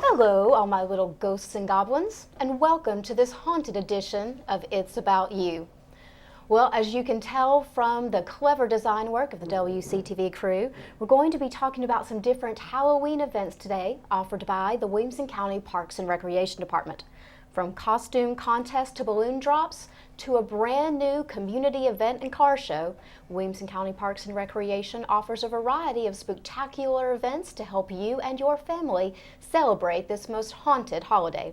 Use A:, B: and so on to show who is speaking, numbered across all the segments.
A: Hello, all my little ghosts and goblins, and welcome to this haunted edition of It's About You. Well, as you can tell from the clever design work of the WCTV crew, we're going to be talking about some different Halloween events today offered by the Williamson County Parks and Recreation Department. From costume contests to balloon drops to a brand new community event and car show, Williamson County Parks and Recreation offers a variety of spectacular events to help you and your family celebrate this most haunted holiday.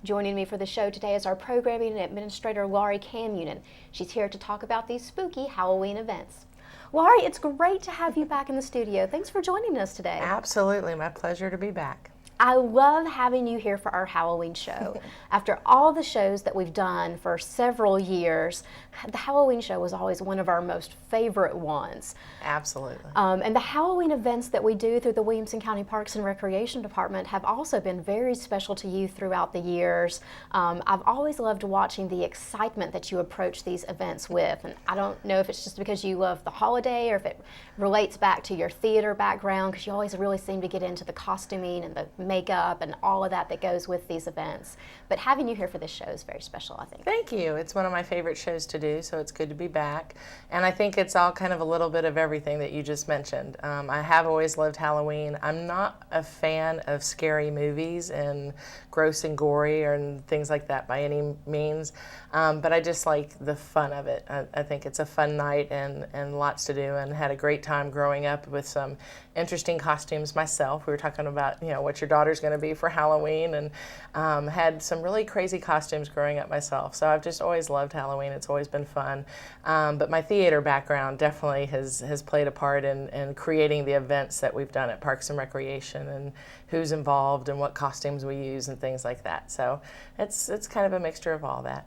A: Joining me for the show today is our programming and administrator, Laurie Kamunen. She's here to talk about these spooky Halloween events. Laurie, it's great to have you back in the studio. Thanks for joining us today.
B: Absolutely, my pleasure to be back.
A: I love having you here for our Halloween show. After all the shows that we've done for several years, the Halloween show was always one of our most favorite ones.
B: Absolutely.
A: And the Halloween events that we do through the Williamson County Parks and Recreation Department have also been very special to you throughout the years. I've always loved watching the excitement that you approach these events with. And I don't know if it's just because you love the holiday or if it relates back to your theater background, because you always really seem to get into the costuming and the makeup and all of that goes with these events. But having you here for this show is very special, I think.
B: Thank you. It's one of my favorite shows to do, so it's good to be back. And I think it's all kind of a little bit of everything that you just mentioned. I have always loved Halloween. I'm not a fan of scary movies and gross and gory and things like that by any means, but I just like the fun of it. I think it's a fun night and lots to do, and had a great time growing up with some interesting costumes myself. We were talking about, what your daughter's going to be for Halloween, and had some really crazy costumes growing up myself. So I've just always loved Halloween. It's always been fun. But my theater background definitely has played a part in creating the events that we've done at Parks and Recreation, and who's involved and what costumes we use and things like that. So it's kind of a mixture of all that.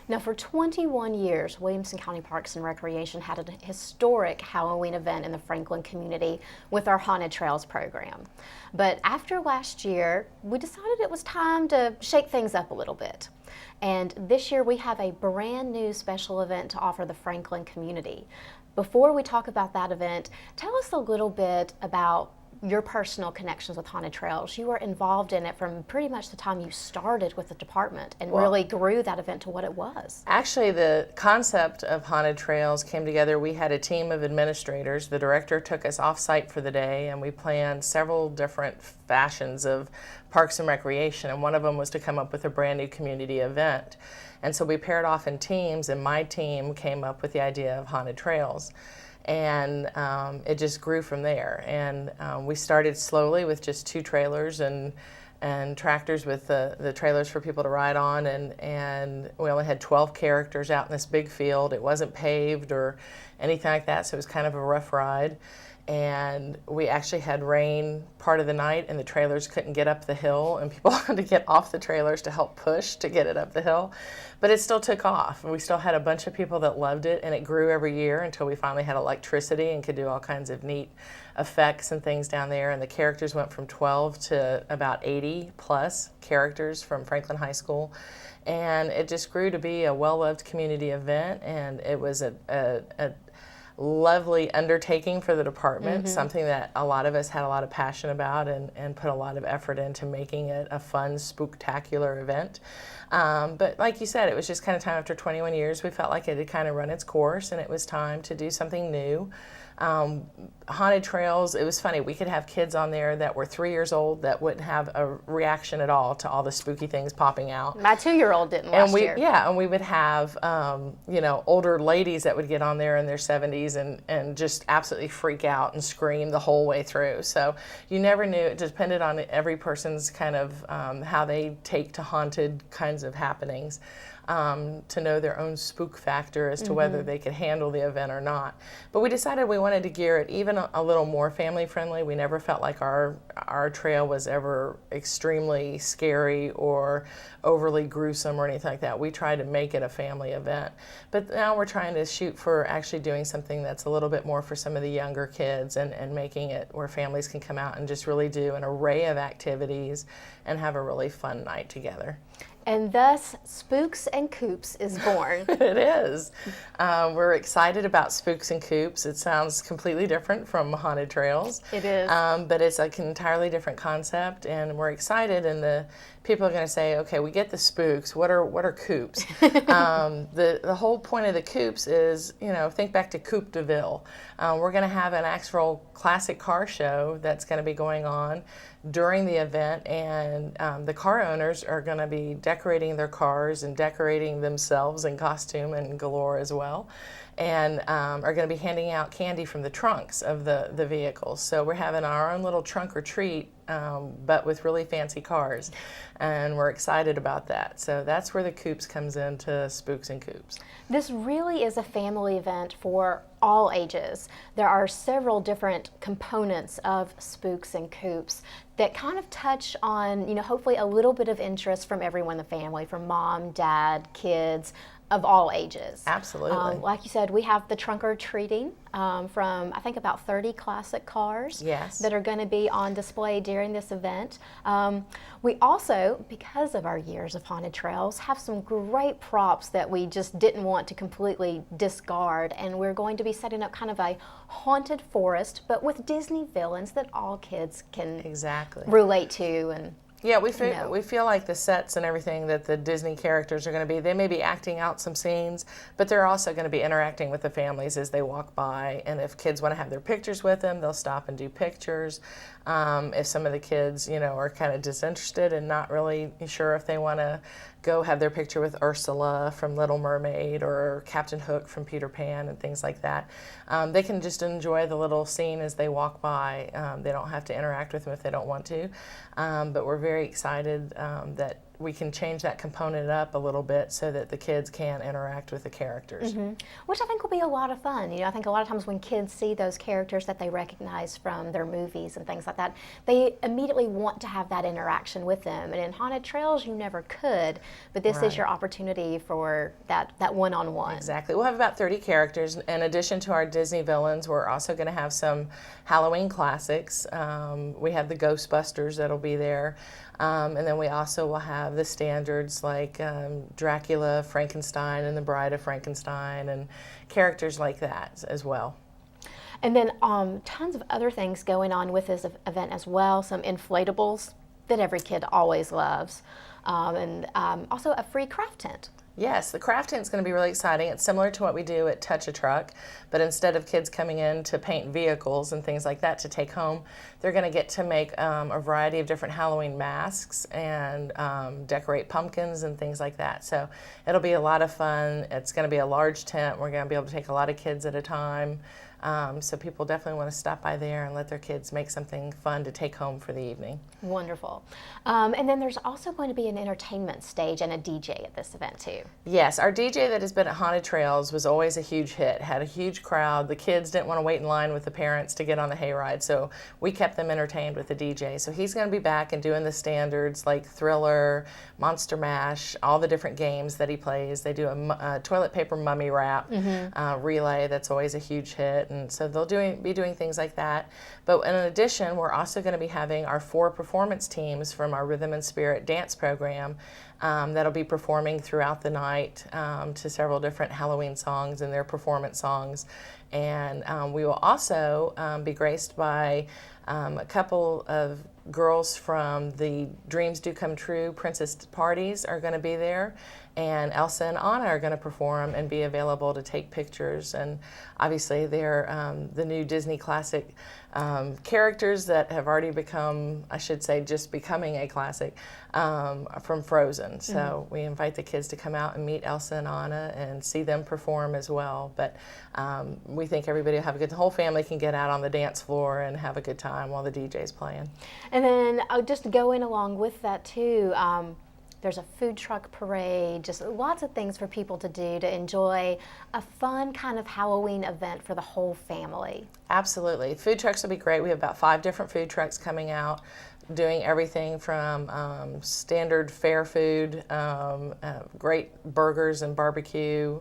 A: Now, for 21 years, Williamson County Parks and Recreation had a historic Halloween event in the Franklin community with our Haunted Trails program. But after last year, we decided it was time to shake things up a little bit. And this year we have a brand new special event to offer the Franklin community. Before we talk about that event, tell us a little bit about your personal connections with Haunted Trails. You were involved in it from pretty much the time you started with the department and really grew that event to what it was.
B: Actually, the concept of Haunted Trails came together. We had a team of administrators. The director took us off-site for the day, and we planned several different fashions of Parks and Recreation, and one of them was to come up with a brand new community event. And so we paired off in teams, and my team came up with the idea of Haunted Trails. And it just grew from there. And we started slowly with just 2 trailers and tractors with the trailers for people to ride on. And we only had 12 characters out in this big field. It wasn't paved or anything like that, so it was kind of a rough ride. And we actually had rain part of the night, and the trailers couldn't get up the hill, and people had to get off the trailers to help push to get it up the hill. But it still took off, and we still had a bunch of people that loved it, and it grew every year until we finally had electricity and could do all kinds of neat effects and things down there. And the characters went from 12 to about 80 plus characters from Franklin High School. And it just grew to be a well-loved community event, and it was a lovely undertaking for the department, something that a lot of us had a lot of passion about and put a lot of effort into making it a fun, spooktacular event. But like you said, it was just kind of time. After 21 years, we felt like it had kind of run its course, and it was time to do something new. Haunted Trails, it was funny, we could have kids on there that were 3 years old that wouldn't have a reaction at all to all the spooky things popping out.
A: My 2-year-old didn't last year.
B: Yeah, and we would have, older ladies that would get on there in their 70s and just absolutely freak out and scream the whole way through. So you never knew. It depended on every person's kind of how they take to haunted kinds of happenings. to know their own spook factor as to whether they could handle the event or not. But we decided we wanted to gear it even a little more family friendly. We never felt like our trail was ever extremely scary or overly gruesome or anything like that. We tried to make it a family event. But now we're trying to shoot for actually doing something that's a little bit more for some of the younger kids and making it where families can come out and just really do an array of activities and have a really fun night together.
A: And thus, Spooks and Coops is born.
B: It is. We're excited about Spooks and Coops. It sounds completely different from Haunted Trails.
A: It is.
B: But it's like an entirely different concept, and we're excited. And the people are going to say, okay, we get the spooks. What are coops? The whole point of the coops is, think back to Coupe de Ville. We're going to have an actual classic car show that's going to be going on during the event, and the car owners are going to be decorating their cars and decorating themselves in costume and galore as well, and are going to be handing out candy from the trunks of the vehicles. So we're having our own little trunk or treat, but with really fancy cars, and we're excited about that. So that's where the Coops comes into Spooks and Coops.
A: This really is a family event for all ages. There are several different components of Spooks and Coops that kind of touch on, hopefully a little bit of interest from everyone in the family, from mom, dad, kids, of all ages.
B: Absolutely.
A: Like you said, we have the trunk or treating from, I think, about 30 classic cars.
B: Yes.
A: That are going to be on display during this event. We also, because of our years of Haunted Trails, have some great props that we just didn't want to completely discard, and we're going to be setting up kind of a haunted forest, but with Disney villains that all kids can relate to. And
B: yeah, we feel like the sets and everything that the Disney characters are going to be, they may be acting out some scenes, but they're also going to be interacting with the families as they walk by. And if kids want to have their pictures with them, they'll stop and do pictures. If some of the kids, are kind of disinterested and not really sure if they want to go have their picture with Ursula from Little Mermaid or Captain Hook from Peter Pan and things like that, they can just enjoy the little scene as they walk by. They don't have to interact with them if they don't want to. But we're very excited that we can change that component up a little bit so that the kids can interact with the characters.
A: Mm-hmm. Which I think will be a lot of fun. I think a lot of times when kids see those characters that they recognize from their movies and things like that, they immediately want to have that interaction with them. And in Haunted Trails, you never could, but this is your opportunity for that one-on-one.
B: Exactly. We'll have about 30 characters. In addition to our Disney villains, we're also going to have some Halloween classics. We have the Ghostbusters that'll be there. And then we also will have the standards like Dracula, Frankenstein, and the Bride of Frankenstein, and characters like that as well.
A: And then tons of other things going on with this event as well. Some inflatables that every kid always loves. And also a free craft tent.
B: Yes, the craft tent is going to be really exciting. It's similar to what we do at Touch a Truck, but instead of kids coming in to paint vehicles and things like that to take home, they're going to get to make a variety of different Halloween masks and decorate pumpkins and things like that. So it'll be a lot of fun. It's going to be a large tent. We're going to be able to take a lot of kids at a time. So people definitely want to stop by there and let their kids make something fun to take home for the evening.
A: Wonderful. And then there's also going to be an entertainment stage and a DJ at this event too.
B: Yes, our DJ that has been at Haunted Trails was always a huge hit, had a huge crowd. The kids didn't want to wait in line with the parents to get on the hayride, so we kept them entertained with the DJ. So he's going to be back and doing the standards like Thriller, Monster Mash, all the different games that he plays. They do a toilet paper mummy rap relay that's always a huge hit. And so they'll be doing things like that. But in addition, we're also going to be having our 4 performance teams from our Rhythm and Spirit dance program that'll be performing throughout the night to several different Halloween songs and their performance songs. And we will also be graced by a couple of girls from the Dreams Do Come True Princess Parties are going to be there, and Elsa and Anna are going to perform and be available to take pictures. And obviously they're the new Disney classic characters that have already become, I should say, just becoming a classic from Frozen. So we invite the kids to come out and meet Elsa and Anna and see them perform as well. But we think everybody will have the whole family can get out on the dance floor and have a good time while the DJ's playing.
A: And then just going along with that too, There's a food truck parade, just lots of things for people to do to enjoy a fun kind of Halloween event for the whole family.
B: Absolutely. Food trucks will be great. We have about 5 different food trucks coming out, doing everything from standard fare food, great burgers and barbecue,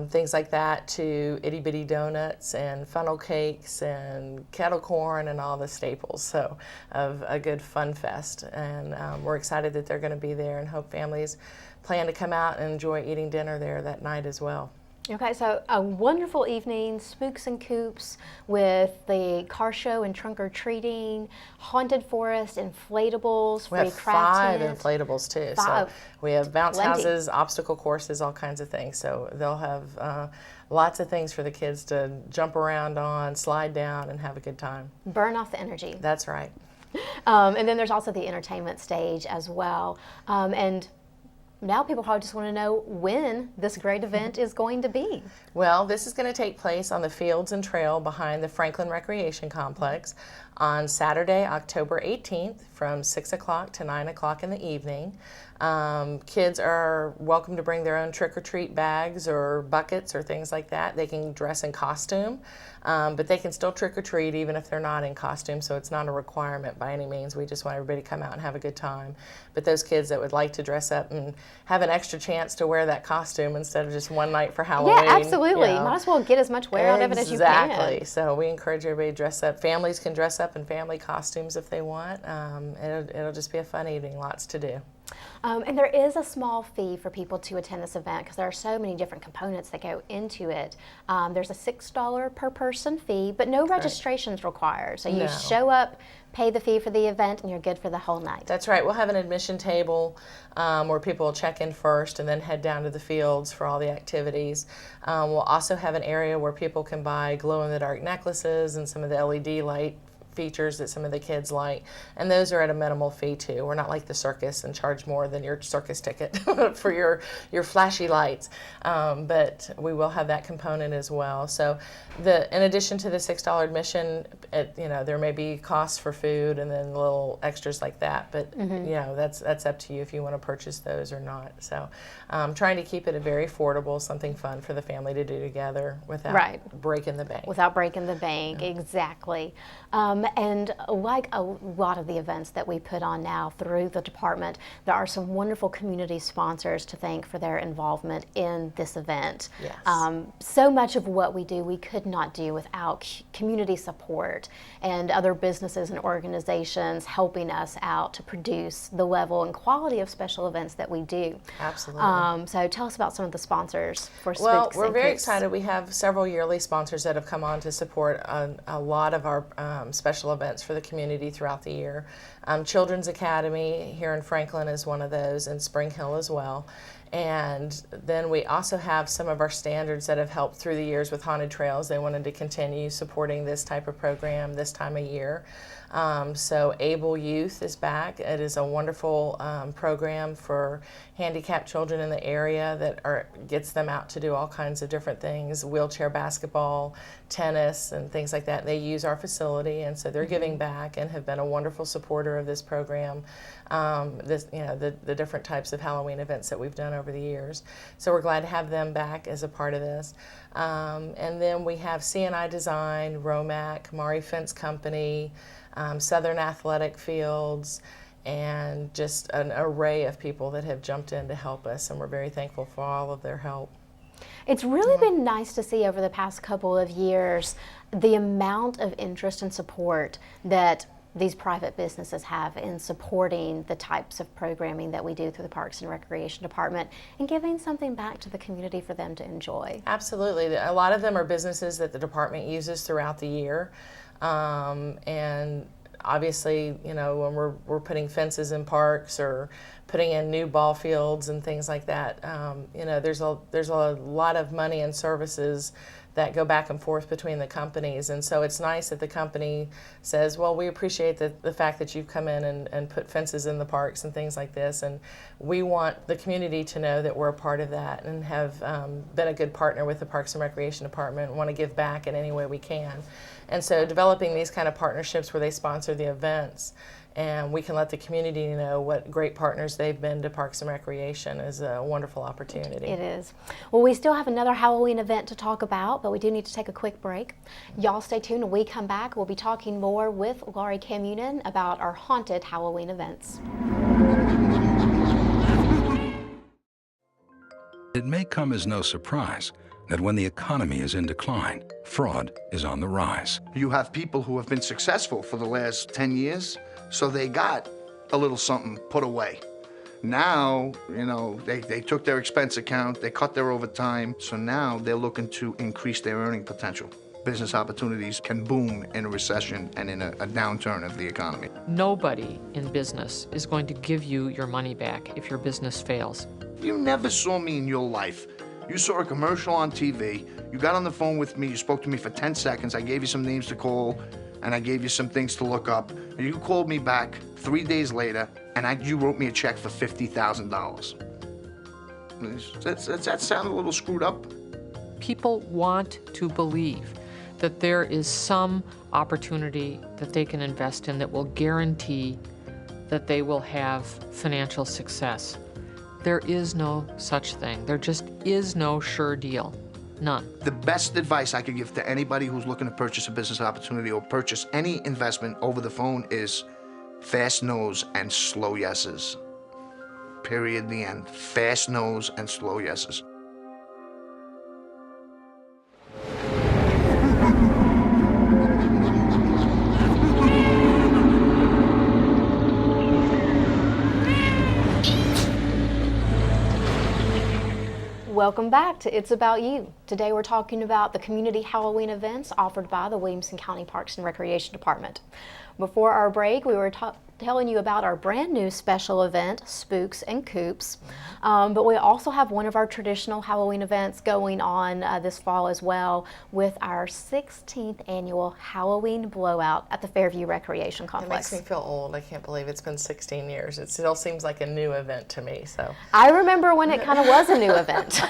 B: things like that, to itty bitty donuts and funnel cakes and kettle corn and all the staples. So of a good fun fest. And we're excited that they're going to be there, and hope families plan to come out and enjoy eating dinner there that night as well.
A: Okay, so a wonderful evening, spooks and coops with the car show and trunk or treating, haunted forest, inflatables,
B: We
A: free
B: have
A: craft
B: 5
A: tent.
B: inflatables too.
A: 5.
B: So we have bounce
A: Plenty.
B: houses, obstacle courses, all kinds of things. So they'll have lots of things for the kids to jump around on, slide down, and have a good time.
A: Burn off the energy.
B: That's right.
A: And then there's also the entertainment stage as well. And now people probably just want to know when this great event is going to be.
B: Well, this is going to take place on the fields and trail behind the Franklin Recreation Complex on Saturday, October 18th from 6 o'clock to 9 o'clock in the evening. Kids are welcome to bring their own trick-or-treat bags or buckets or things like that. They can dress in costume, but they can still trick-or-treat even if they're not in costume, so it's not a requirement by any means. We just want everybody to come out and have a good time. But those kids that would like to dress up and have an extra chance to wear that costume instead of just one night for Halloween.
A: Yeah, absolutely.
B: you know,
A: Might as well get as much wear out of it as you can.
B: Exactly. So we encourage everybody to dress up. Families can dress up in family costumes if they want. It'll just be a fun evening, lots to do.
A: And there is a small fee for people to attend this event because there are so many different components that go into it. There's a $6 per person fee, but no registrations required. So you
B: No.
A: show up, pay the fee for the event, and you're good for the whole night.
B: That's right. We'll have an admission table where people will check in first and then head down to the fields for all the activities. We'll also have an area where people can buy glow-in-the-dark necklaces and some of the LED light features that some of the kids like, and those are at a minimal fee too. We're not like the circus and charge more than your circus ticket for your flashy lights, but we will have that component as well. So in addition to the $6 admission, there may be costs for food and then little extras like that, but that's up to you if you want to purchase those or not. So trying to keep it a very affordable, something fun for the family to do together without breaking the bank.
A: Without breaking the bank, exactly. And like a lot of the events that we put on now through the department, there are some wonderful community sponsors to thank for their involvement in this event.
B: Yes.
A: So much of what we do, we could not do without community support and other businesses and organizations helping us out to produce the level and quality of special events that we do.
B: Absolutely.
A: So tell us about some of the sponsors for Spooks
B: Well, we're
A: and
B: very
A: Coops.
B: excited. We have several yearly sponsors that have come on to support a lot of our special events for the community throughout the year. Children's Academy here in Franklin is one of those, and Spring Hill as well. And then we also have some of our standards that have helped through the years with Haunted Trails. They wanted to continue supporting this type of program this time of year. So Able Youth is back. It is a wonderful program for handicapped children in the area that gets them out to do all kinds of different things, wheelchair basketball, tennis, and things like that. They use our facility, and so they're giving back and have been a wonderful supporter of this program. The different types of Halloween events that we've done over the years. So we're glad to have them back as a part of this. And then we have CNI Design, Romac, Mari Fence Company, Southern Athletic Fields, and just an array of people that have jumped in to help us, and we're very thankful for all of their help.
A: It's really been nice to see over the past couple of years the amount of interest and support that these private businesses have in supporting the types of programming that we do through the Parks and Recreation Department and giving something back to the community for them to enjoy.
B: Absolutely. A lot of them are businesses that the department uses throughout the year. And obviously, when we're putting fences in parks or putting in new ball fields and things like that, there's a lot of money and services that go back and forth between the companies. And so it's nice that the company says, well, we appreciate the fact that you've come in and put fences in the parks and things like this. And we want the community to know that we're a part of that and have been a good partner with the Parks and Recreation Department and want to give back in any way we can. And so developing these kind of partnerships where they sponsor the events and we can let the community know what great partners they've been to Parks and Recreation is a wonderful opportunity.
A: It is. Well, we still have another Halloween event to talk about, but we do need to take a quick break. Y'all stay tuned. When we come back, we'll be talking more with Laurie Kamunen about our haunted Halloween events.
C: It may come as no surprise that when the economy is in decline, fraud is on the rise.
D: You have people who have been successful for the last 10 years, so they got a little something put away. Now, you know, they took their expense account, they cut their overtime, so now they're looking to increase their earning potential. Business opportunities can boom in a recession and in a downturn of the economy.
E: Nobody in business is going to give you your money back if your business fails.
D: You never saw me in your life. You saw a commercial on TV, you got on the phone with me, you spoke to me for 10 seconds, I gave you some names to call, and I gave you some things to look up, and you called me back 3 days later, and you wrote me a check for $50,000. Does that sound a little screwed up?
E: People want to believe that there is some opportunity that they can invest in that will guarantee that they will have financial success. There is no such thing. There just is no sure deal. None.
D: The best advice I could give to anybody who's looking to purchase a business opportunity or purchase any investment over the phone is fast no's and slow yeses. Period, the end. Fast no's and slow yeses.
A: Welcome back to It's About You. Today we're talking about the community Halloween events offered by the Williamson County Parks and Recreation Department. Before our break, we were telling you about our brand new special event, Spooks and Coops. But we also have one of our traditional Halloween events going on this fall as well with our 16th annual Halloween blowout at the Fairview Recreation
B: It
A: Complex.
B: makes me feel old. I can't believe it's been 16 years. It still seems like a new event to me. So
A: I remember when it kind of was a new event.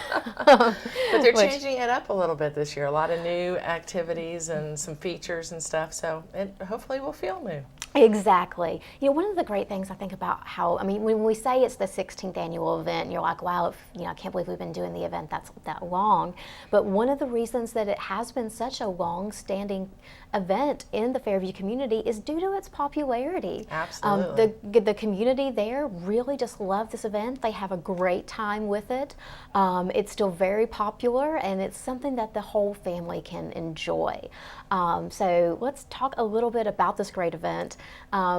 B: But they're changing it up a little bit this year. A lot of new activities and some features and stuff. So it hopefully will feel new.
A: Exactly. You know, one of the great things I think about when we say it's the 16th annual event, you're like, wow, I can't believe we've been doing the event that long. But one of the reasons that it has been such a long-standing event in the Fairview community is due to its popularity.
B: Absolutely.
A: The community there really just love this event. They have a great time with it. It's still very popular, and it's something that the whole family can enjoy. So let's talk a little bit about this great event.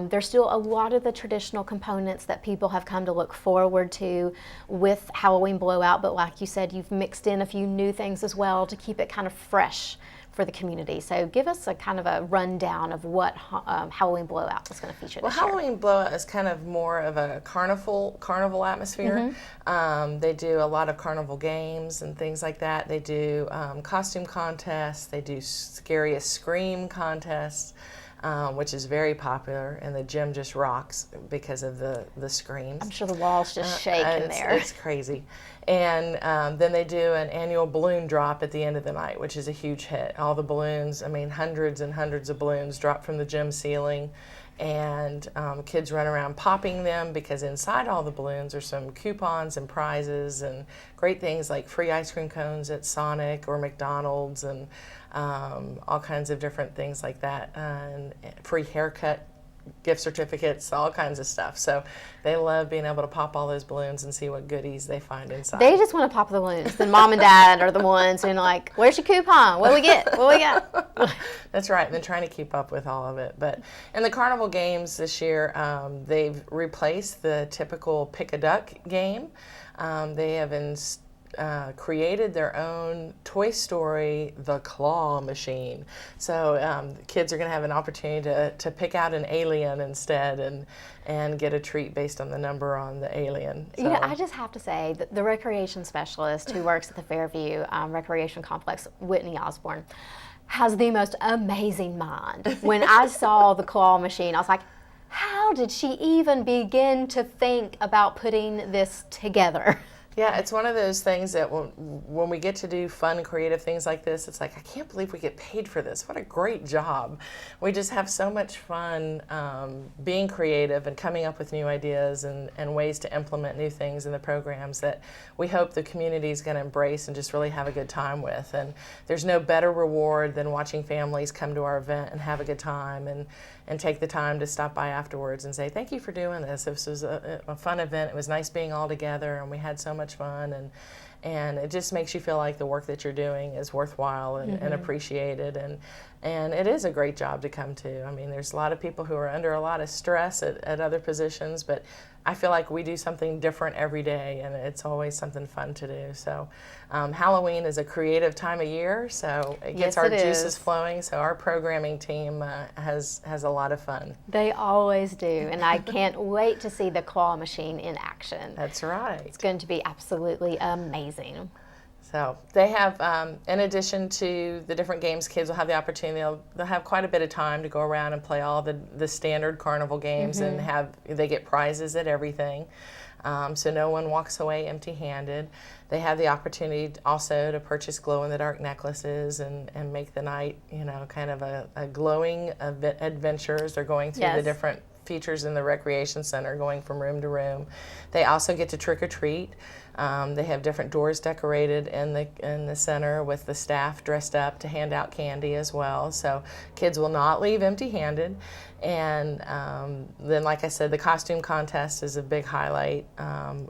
A: There's still a lot of the traditional components that people have come to look forward to with Halloween Blowout, but like you said, you've mixed in a few new things as well to keep it kind of fresh for the community. So give us a kind of a rundown of what Halloween Blowout is going to feature this year.
B: Halloween Blowout is kind of more of a carnival atmosphere. They do a lot of carnival games and things like that. They do costume contests. They do scariest scream contests. Which is very popular, and the gym just rocks because of the screams.
A: I'm sure the walls just shake in there.
B: It's crazy. And then they do an annual balloon drop at the end of the night, which is a huge hit. All the balloons, hundreds and hundreds of balloons drop from the gym ceiling, and kids run around popping them because inside all the balloons are some coupons and prizes and great things like free ice cream cones at Sonic or McDonald's and all kinds of different things like that, and free haircut gift certificates, all kinds of stuff. So they love being able to pop all those balloons and see what goodies they find inside.
A: They just want to pop the balloons. Then mom and dad are the ones who like, where's your coupon? What do we get? What do we got?
B: That's right. And then trying to keep up with all of it. But in the carnival games this year, they've replaced the typical pick a duck game. They have created their own Toy Story The Claw Machine. So kids are going to have an opportunity to pick out an alien instead and get a treat based on the number on the alien. So.
A: You know, I just have to say that the recreation specialist who works at the Fairview Recreation Complex, Whitney Osborne, has the most amazing mind. When I saw the claw machine, I was like, how did she even begin to think about putting this together?
B: Yeah, it's one of those things that when we get to do fun, creative things like this, it's like, I can't believe we get paid for this. What a great job. We just have so much fun being creative and coming up with new ideas and ways to implement new things in the programs that we hope the community is going to embrace and just really have a good time with. And there's no better reward than watching families come to our event and have a good time and take the time to stop by afterwards and say, thank you for doing this. This was a fun event. It was nice being all together, and we had so much fun. And it just makes you feel like the work that you're doing is worthwhile and appreciated. And it is a great job to come to. I mean, there's a lot of people who are under a lot of stress at other positions, but I feel like we do something different every day, and it's always something fun to do. So Halloween is a creative time of year, so it gets our juices flowing. So our programming team has a lot of fun.
A: They always do, and I can't wait to see the claw machine in action.
B: That's right.
A: It's going to be absolutely amazing.
B: So they have, in addition to the different games, kids will have the opportunity, they'll have quite a bit of time to go around and play all the standard carnival games, and they get prizes at everything. So no one walks away empty-handed. They have the opportunity also to purchase glow-in-the-dark necklaces and make the night, kind of a glowing adventures. They're going through the different features in the recreation center, going from room to room. They also get to trick-or-treat. They have different doors decorated in the center with the staff dressed up to hand out candy as well. So kids will not leave empty-handed. And then, like I said, the costume contest is a big highlight.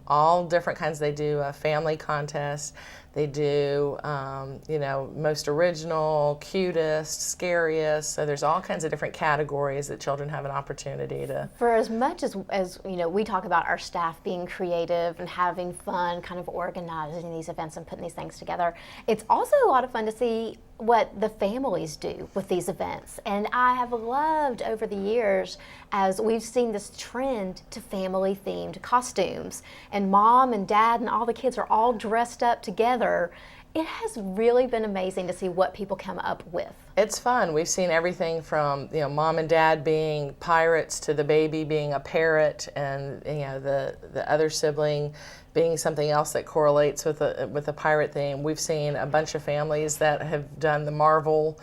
B: All different kinds. They do a family contest. They do, most original, cutest, scariest. So there's all kinds of different categories that children have an opportunity to.
A: For as much as we talk about our staff being creative and having fun, kind of organizing these events and putting these things together, it's also a lot of fun to see what the families do with these events. And I have loved over the years as we've seen this trend to family themed costumes, and mom and dad and all the kids are all dressed up together. It has really been amazing to see what people come up with.
B: It's fun. We've seen everything from mom and dad being pirates to the baby being a parrot, and the other sibling being something else that correlates with a pirate theme. We've seen a bunch of families that have done the Marvel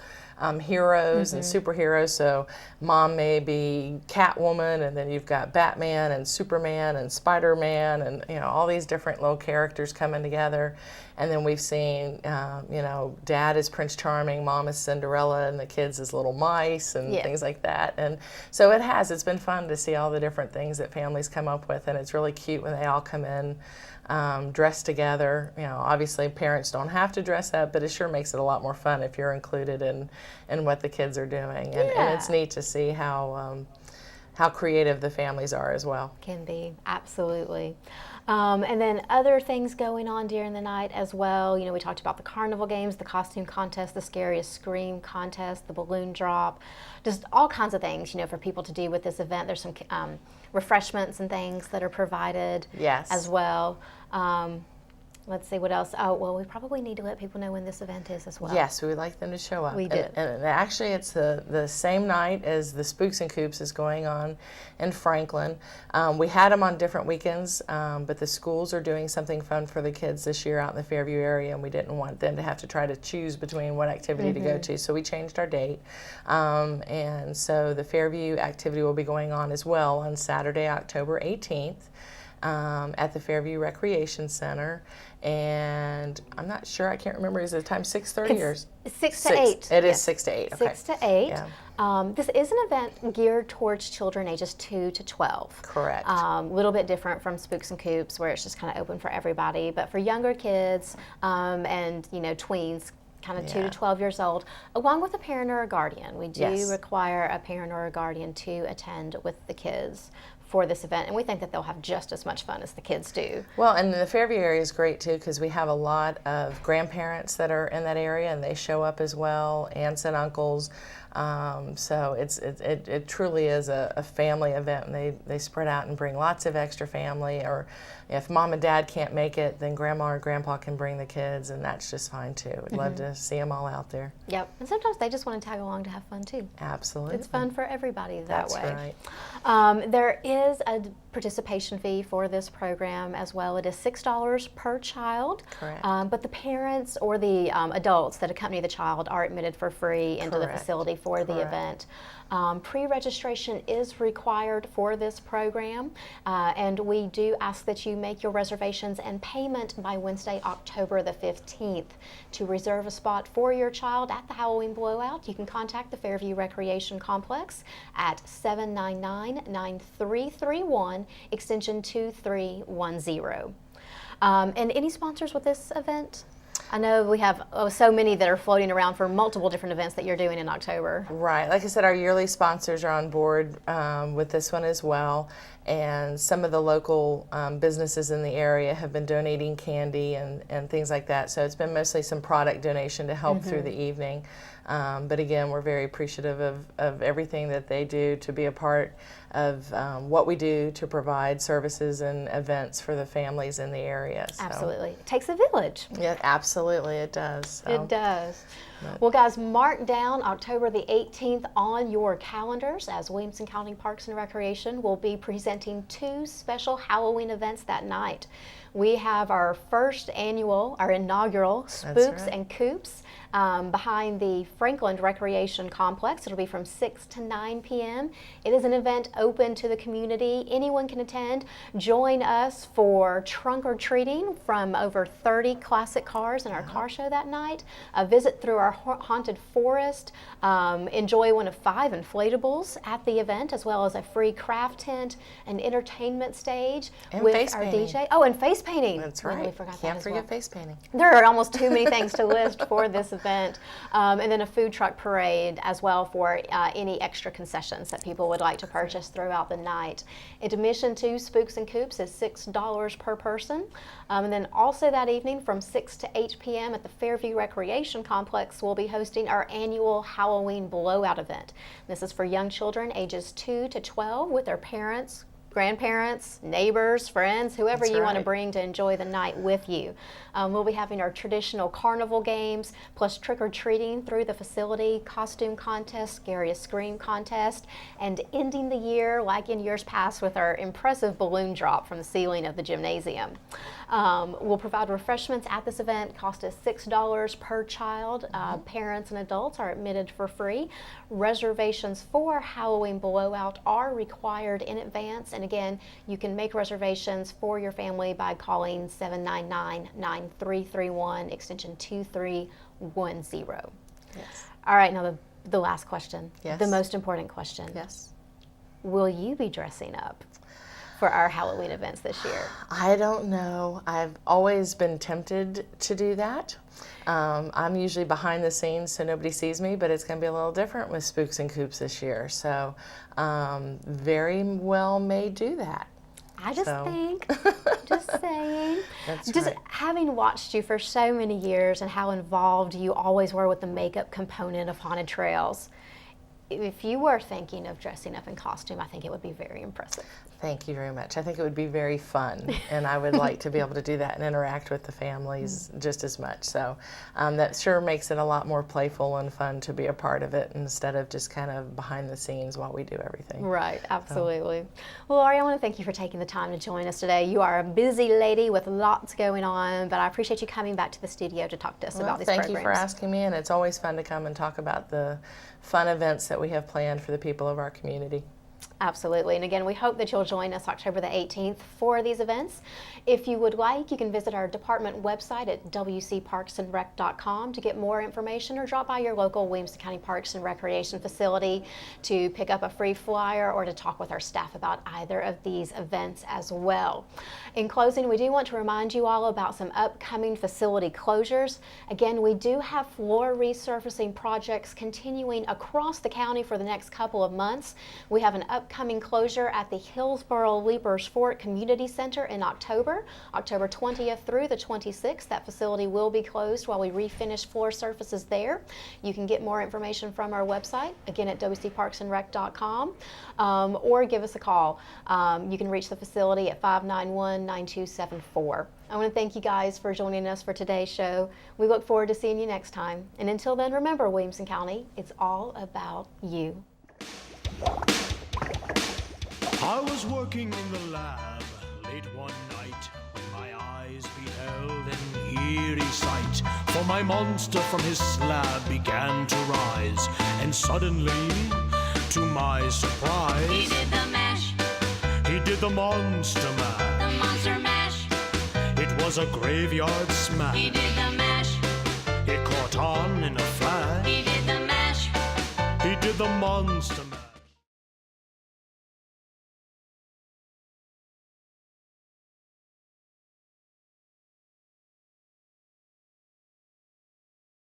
B: heroes and superheroes. So mom may be Catwoman, and then you've got Batman and Superman and Spider-Man, and all these different little characters coming together. And then we've seen, dad is Prince Charming, mom is Cinderella, and the kids is little mice and things like that. And so it's been fun to see all the different things that families come up with, and it's really cute when they all come in dressed together. Obviously parents don't have to dress up, but it sure makes it a lot more fun if you're included in what the kids are doing. And it's neat to see how creative the families are as well.
A: Can be, absolutely. And then other things going on during the night as well. We talked about the carnival games, the costume contest, the scariest scream contest, the balloon drop, just all kinds of things, for people to do with this event. There's some refreshments and things that are provided as well. Let's see what else. Oh, well, we probably need to let people know when this event is as well.
B: Yes, we would like them to show up.
A: We do.
B: And actually, it's the same night as the Spooks and Coops is going on in Franklin. We had them on different weekends, but the schools are doing something fun for the kids this year out in the Fairview area, and we didn't want them to have to try to choose between what activity to go to, so we changed our date. And so the Fairview activity will be going on as well on Saturday, October 18th. At the Fairview Recreation Center, and I'm not sure, I can't remember, is it time 6:30 or
A: 6 to 8?
B: It is 6 to 8. Okay.
A: 6 to 8.
B: Yeah.
A: This is an event geared towards children ages 2 to 12.
B: Correct.
A: A little bit different from Spooks and Coops, where it's just kind of open for everybody, but for younger kids and tweens, kind of 2 to 12 years old, along with a parent or a guardian. We do require a parent or a guardian to attend with the kids for this event, and we think that they'll have just as much fun as the kids do.
B: Well, and the Fairview area is great too, because we have a lot of grandparents that are in that area, and they show up as well, aunts and uncles. So it truly is a family event, and they spread out and bring lots of extra family, or if mom and dad can't make it, then grandma or grandpa can bring the kids, and that's just fine too. We'd love to see them all out there.
A: Yep, and sometimes they just want to tag along to have fun too.
B: Absolutely.
A: It's fun for everybody that way.
B: That's right.
A: There is a participation fee for this program as well. It is $6 per child.
B: Correct.
A: But the parents or the adults that accompany the child are admitted for free into the
B: Correct.
A: facility for the
B: Correct.
A: event. Pre-registration is required for this program, and we do ask that you make your reservations and payment by Wednesday, October the 15th. To reserve a spot for your child at the Halloween Blowout, you can contact the Fairview Recreation Complex at 799-9331, extension 2310. And any sponsors with this event? I know we have so many that are floating around for multiple different events that you're doing in October.
B: Right. Like I said, our yearly sponsors are on board with this one as well. And some of the local businesses in the area have been donating candy and things like that. So it's been mostly some product donation to help through the evening. But again, we're very appreciative of everything that they do to be a part of what we do to provide services and events for the families in the area. So.
A: Absolutely. It takes a village.
B: Yeah, absolutely it does. So.
A: It does. Well, guys, mark down October the 18th on your calendars, as Williamson County Parks and Recreation will be presenting 2 special Halloween events that night. We have our inaugural Spooks
B: right.
A: and Coops behind the Franklin Recreation Complex. It'll be from 6 to 9 p.m. It is an event open to the community. Anyone can attend. Join us for trunk or treating from over 30 classic cars in our car show that night. Visit through our haunted forest. Enjoy one of 5 inflatables at the event, as well as a free craft tent, an entertainment stage
B: And
A: with
B: face
A: our
B: painting.
A: DJ. Oh, and face painting.
B: That's
A: We
B: right.
A: forgot that
B: Can't
A: as
B: forget
A: well.
B: face painting.
A: There are almost too many things to list for this event. And then a food truck parade as well for any extra concessions that people would like to purchase throughout the night. Admission to Spooks and Coops is $6 per person. And then also that evening from 6 to 8 p.m. at the Fairview Recreation Complex, we'll be hosting our annual Halloween Blowout event. This is for young children ages 2 to 12 with their parents, grandparents, neighbors, friends, whoever
B: That's
A: you want to
B: right.
A: bring to enjoy the night with you. We'll be having our traditional carnival games, plus trick-or-treating through the facility, costume contest, scariest scream contest, and ending the year, like in years past, with our impressive balloon drop from the ceiling of the gymnasium. We'll provide refreshments at this event. Cost us $6 per child. Parents and adults are admitted for free. Reservations for Halloween Blowout are required in advance. And again, you can make reservations for your family by calling 799-9331, extension 2310.
B: Yes.
A: All right, now the last question,
B: Yes.
A: the most important question.
B: Yes.
A: Will you be dressing up for our Halloween events this year?
B: I don't know. I've always been tempted to do that. I'm usually behind the scenes so nobody sees me, but it's going to be a little different with Spooks and Coops this year. So very well may do that.
A: I just
B: So.
A: think, just saying.
B: That's
A: Just
B: right.
A: having watched you for so many years and how involved you always were with the makeup component of Haunted Trails, if you were thinking of dressing up in costume, I think it would be very impressive.
B: Thank you very much. I think it would be very fun, and I would like to be able to do that and interact with the families just as much. So that sure makes it a lot more playful and fun to be a part of it instead of just kind of behind the scenes while we do everything.
A: Right, absolutely. Well, Laurie, I want to thank you for taking the time to join us today. You are a busy lady with lots going on, but I appreciate you coming back to the studio to talk to us about these
B: Thank
A: programs.
B: you for asking me, and it's always fun to come and talk about the fun events that we have planned for the people of our community.
A: Absolutely. And again, we hope that you'll join us October the 18th for these events. If you would like, you can visit our department website at wcparksandrec.com to get more information, or drop by your local Williamson County Parks and Recreation facility to pick up a free flyer or to talk with our staff about either of these events as well. In closing, we do want to remind you all about some upcoming facility closures. Again, we do have floor resurfacing projects continuing across the county for the next couple of months. We have an upcoming closure at the Hillsboro Leapers Fort Community Center in October 20th through the 26th. That facility will be closed while we refinish floor surfaces there. You can get more information from our website, again at wcparksandrec.com, or give us a call. You can reach the facility at 591-9274. I want to thank you guys for joining us for today's show. We look forward to seeing you next time. And until then, remember, Williamson County, it's all about you.
F: I was working in the lab late one night when my eyes beheld an eerie sight. For my monster from his slab began to rise, and suddenly, to my surprise,
G: he did the mash.
F: He did the monster mash.
G: The monster mash.
F: It was a graveyard smash.
G: He did the mash.
F: It caught on in a flash.
G: He did the mash.
F: He did the monster mash.